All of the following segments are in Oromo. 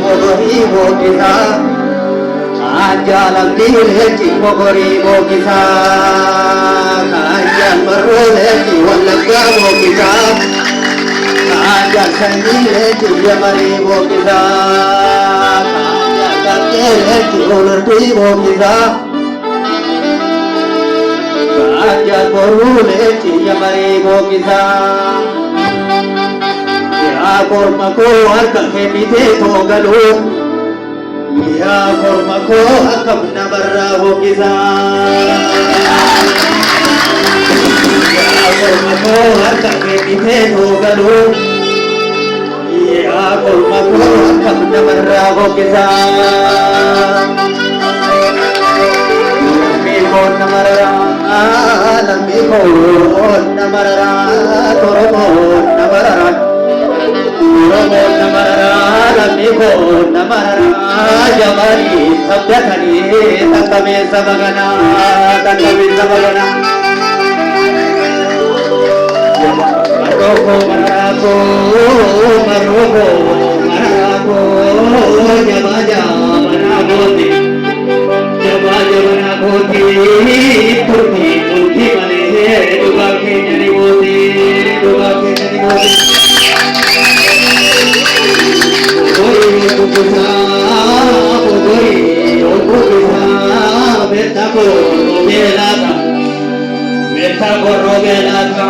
mogori mogisa ajalam dileci mogori mogisa kajan meroleci walaga mogisa kajan sendileci yamari mogisa kajan kakeleci ulerdi mogisa kajan boruleci yamari mogisa ya korma ko harka kemite togalu ya korma ko akam nabarra hogisa ya korma ko harka kemite togalu ya korma ko akam nabarra hogisa lambi ko namarra toromo namarra Romo namarara, lamiko namarara, jamani sabdakani, takame sabagana. Maroko, jamaja managoti, turki mane, dugake jani moti. Beta korobelaka,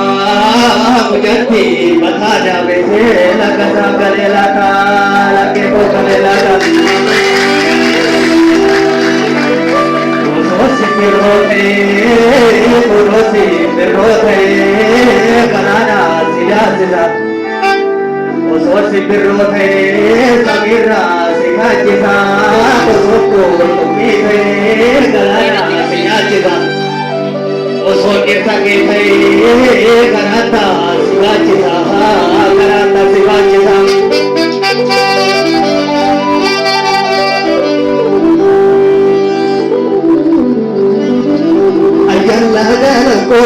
mujati bata jabe se laka sagalelaka, lake pokalelaka. Usosi pirrote, kanana sila. Usosi pirrote, sagira sikajisa, usoko tumite, kanana sikajisa. Osok kita karata sivajita. Ayallah dalamku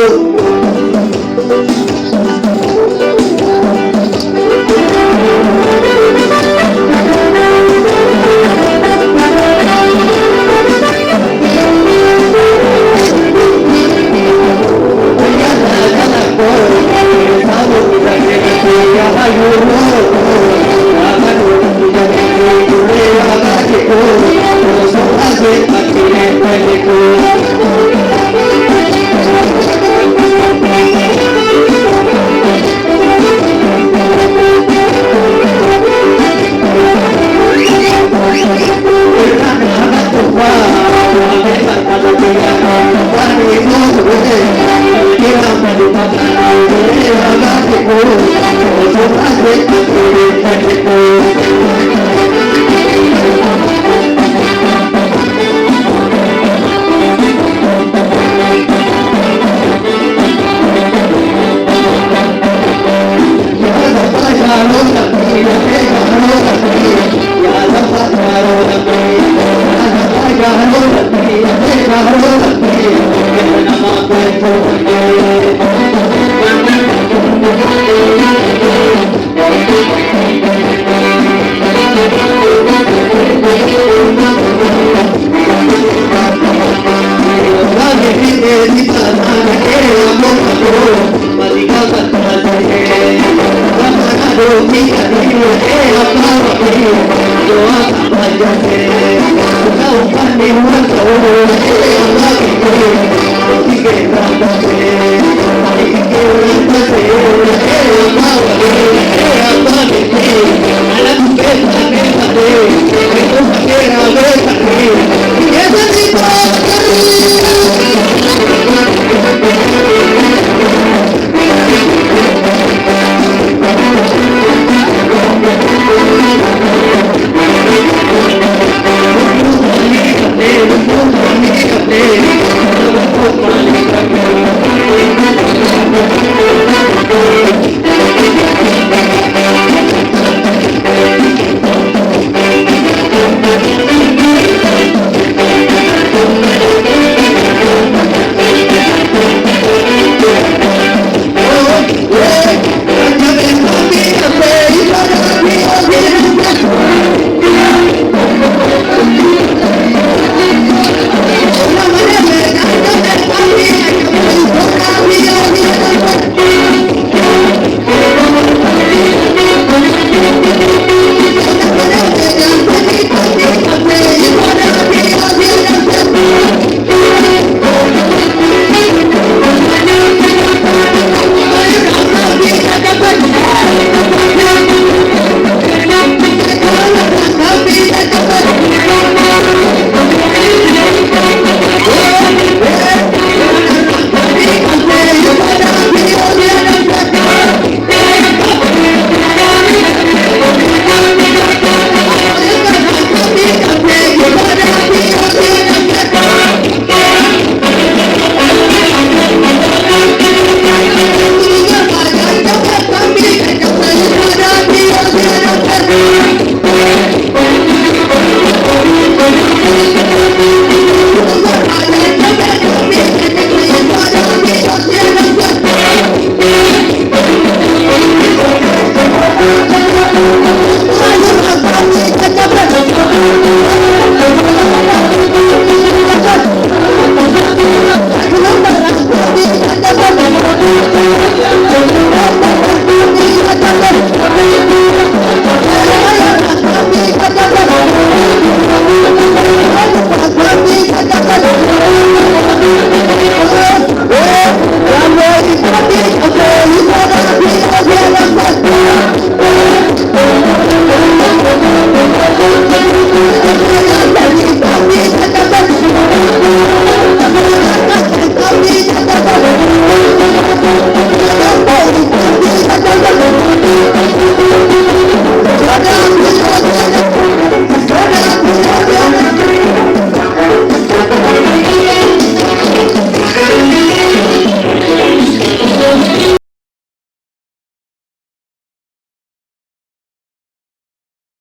Kau